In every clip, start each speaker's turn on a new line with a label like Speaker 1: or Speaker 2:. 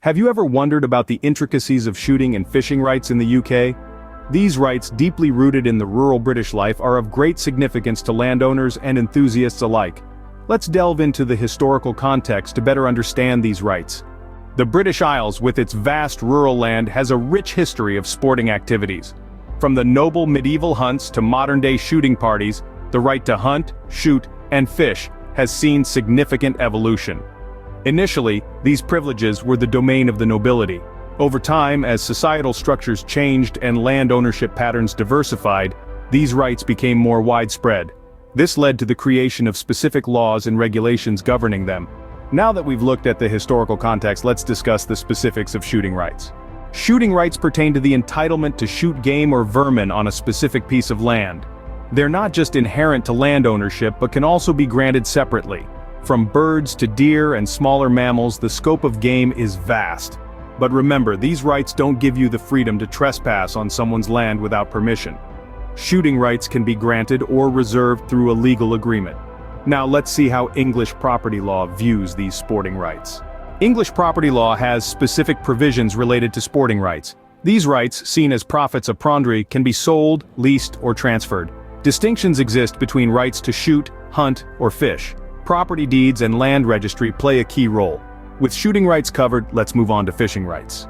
Speaker 1: Have you ever wondered about the intricacies of shooting and fishing rights in the UK? These rights, deeply rooted in the rural British life, are of great significance to landowners and enthusiasts alike. Let's delve into the historical context to better understand these rights. The British Isles, with its vast rural land, has a rich history of sporting activities. From the noble medieval hunts to modern-day shooting parties, the right to hunt, shoot, and fish has seen significant evolution. Initially, these privileges were the domain of the nobility. Over time, as societal structures changed and land ownership patterns diversified, these rights became more widespread. This led to the creation of specific laws and regulations governing them. Now that we've looked at the historical context, let's discuss the specifics of shooting rights. Shooting rights pertain to the entitlement to shoot game or vermin on a specific piece of land. They're not just inherent to land ownership but can also be granted separately. From birds to deer and smaller mammals, the scope of game is vast. But remember, these rights don't give you the freedom to trespass on someone's land without permission. Shooting rights can be granted or reserved through a legal agreement. Now let's see how English property law views these sporting rights. English property law has specific provisions related to sporting rights. These rights, seen as profits of prendary, can be sold, leased, or transferred. Distinctions exist between rights to shoot, hunt, or fish. Property deeds and land registry play a key role. With shooting rights covered, let's move on to fishing rights.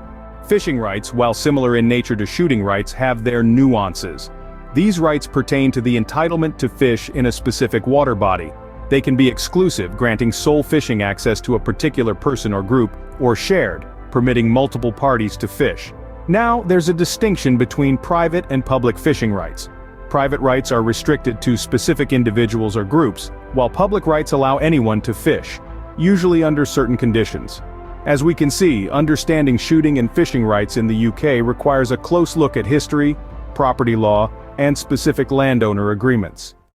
Speaker 1: Fishing rights, while similar in nature to shooting rights, have their nuances. These rights pertain to the entitlement to fish in a specific water body. They can be exclusive, granting sole fishing access to a particular person or group, or shared, permitting multiple parties to fish. Now, there's a distinction between private and public fishing rights. Private rights are restricted to specific individuals or groups, while public rights allow anyone to fish, usually under certain conditions. As we can see, understanding shooting and fishing rights in the UK requires a close look at history, property law, and specific landowner agreements.